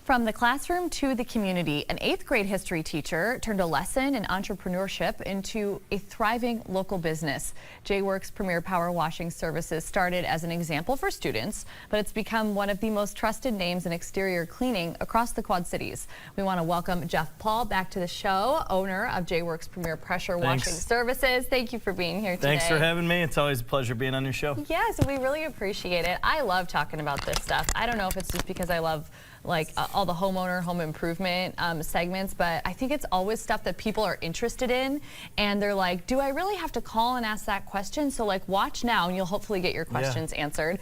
From the classroom to the community, an 8th grade history teacher turned a lesson in entrepreneurship into a thriving local business. J-Works Premier Power Washing Services started as an example for students, but it's become one of the most trusted names in exterior cleaning across the Quad Cities. We want to welcome Jeff Paul back to the show, owner of J-Works Premier Pressure Washing Services. Thank you for being here today. Thanks for having me. It's always a pleasure being on your show. Yes, we really appreciate it. I love talking about this stuff. I don't know if it's just because I love all the homeowner, home improvement segments, but I think it's always stuff that people are interested in, and they're like, do I really have to call and ask that question? So watch now and you'll hopefully get your questions answered.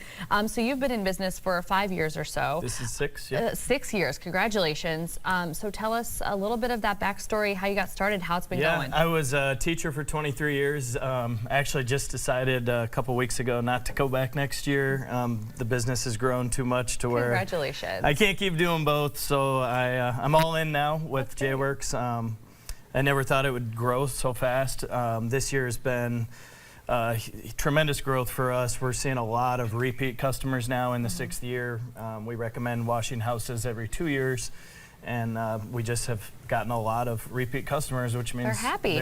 So you've been in business for 5 years or so. This is 6, yeah. 6 years, congratulations. So tell us a little bit of that backstory, how you got started, how it's been going. I was a teacher for 23 years. Actually just decided a couple weeks ago not to go back next year. The business has grown too much to where congratulations. I can't keep doing both, so I'm all in now with J-Works. I never thought it would grow so fast. This year has been tremendous growth for us. We're seeing a lot of repeat customers now in the 6th year. We recommend washing houses every 2 years, and we just have gotten a lot of repeat customers, which means they're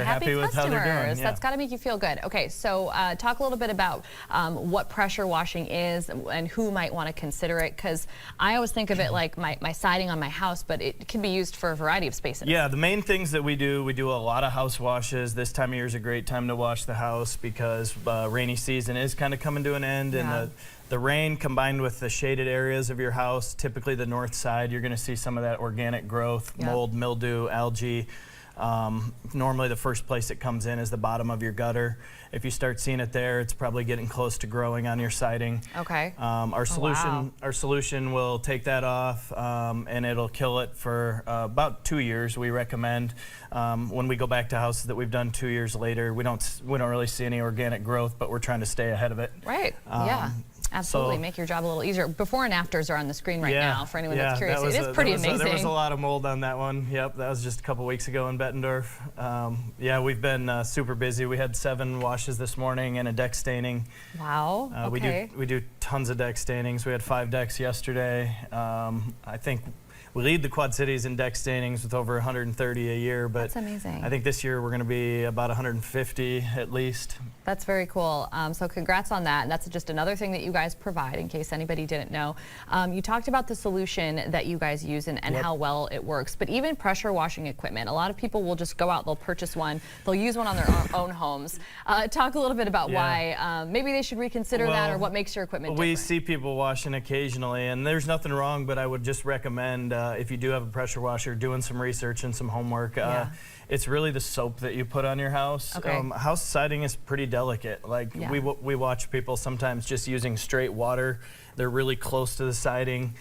happy with how they're doing. That's got to make you feel good. Okay, so talk a little bit about what pressure washing is and who might want to consider it, because I always think of it like my siding on my house, but it can be used for a variety of spaces. Yeah, the main things that we do a lot of house washes. This time of year is a great time to wash the house because rainy season is kind of coming to an end, and the rain combined with the shaded areas of your house, typically the north side, you're going to see some of that organic growth, mold, mildew, algae. Normally the first place it comes in is the bottom of your gutter. If you start seeing it there, it's probably getting close to growing on your siding. Okay. Our solution will take that off, and it'll kill it for about 2 years. We recommend when we go back to houses that we've done 2 years later, we don't really see any organic growth, but we're trying to stay ahead of it. Right. Yeah. Absolutely, make your job a little easier. Before and afters are on the screen right now for anyone that's curious. It is pretty amazing. There was a lot of mold on that one. Yep, that was just a couple weeks ago in Bettendorf. Yeah, we've been super busy. We had 7 washes this morning and a deck staining. Wow. Okay. We do tons of deck stainings. We had 5 decks yesterday. I think we lead the Quad Cities in deck stainings with over 130 a year, but that's amazing. I think this year we're going to be about 150 at least. That's very cool. So congrats on that. And that's just another thing that you guys provide in case anybody didn't know. You talked about the solution that you guys use and how well it works, but even pressure washing equipment. A lot of people will just go out, they'll purchase one, they'll use one on their own homes. Talk a little bit about why maybe they should reconsider that, or what makes your equipment different. We see people washing occasionally, and there's nothing wrong, but I would just recommend if you do have a pressure washer, doing some research and some homework. It's really the soap that you put on your house. House siding is pretty delicate. We watch people sometimes just using straight water. They're really close to the siding.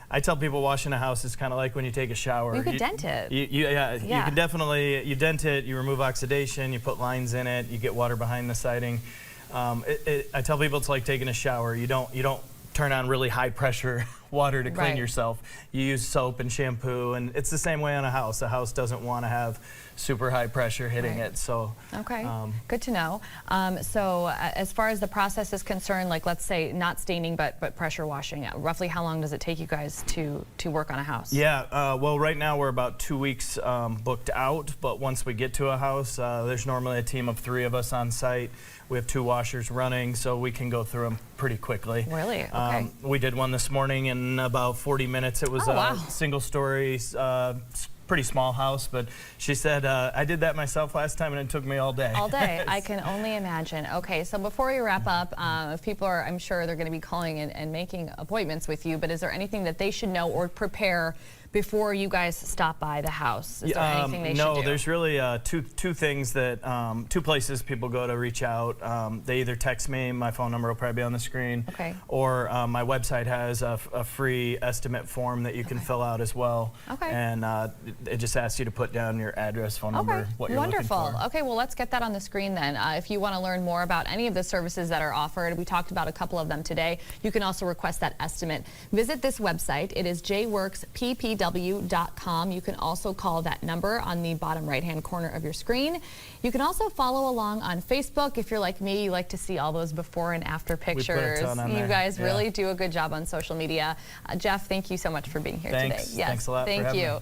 I tell people washing a house is kind of like when you take a shower. You could dent it. You can definitely, you dent it, you remove oxidation, you put lines in it, you get water behind the siding. I tell people it's like taking a shower. You don't turn on really high pressure water to clean yourself. You use soap and shampoo, and it's the same way on a house. A house doesn't want to have super high pressure hitting it. So good to know. So as far as the process is concerned, let's say not staining but pressure washing, roughly how long does it take you guys to work on a house? Well, right now we're about 2 weeks booked out, but once we get to a house, there's normally a team of 3 of us on site. We have 2 washers running, so we can go through them pretty quickly. Really? Okay. We did one this morning in about 40 minutes. It was a single-story, pretty small house, but she said, I did that myself last time and it took me all day. All day, I can only imagine. Okay, so before we wrap up, if people are, I'm sure they're going to be calling and making appointments with you, but is there anything that they should know or prepare before you guys stop by the house? Is there anything they should do? No, there's really two things that, 2 places people go to reach out. They either text me, my phone number will probably be on the screen, or my website has a free estimate form that you can fill out as well. And it just asks you to put down your address, phone number, what you're looking for. Okay, well, let's get that on the screen then. If you want to learn more about any of the services that are offered, we talked about a couple of them today. You can also request that estimate. Visit this website. It is jworkspp.com. jww.com. You can also call that number on the bottom right-hand corner of your screen. You can also follow along on Facebook. If you're like me, you like to see all those before and after pictures. We put a ton on you there. guys really do a good job on social media. Jeff, thank you so much for being here today. Thanks a lot for having me. Thank you.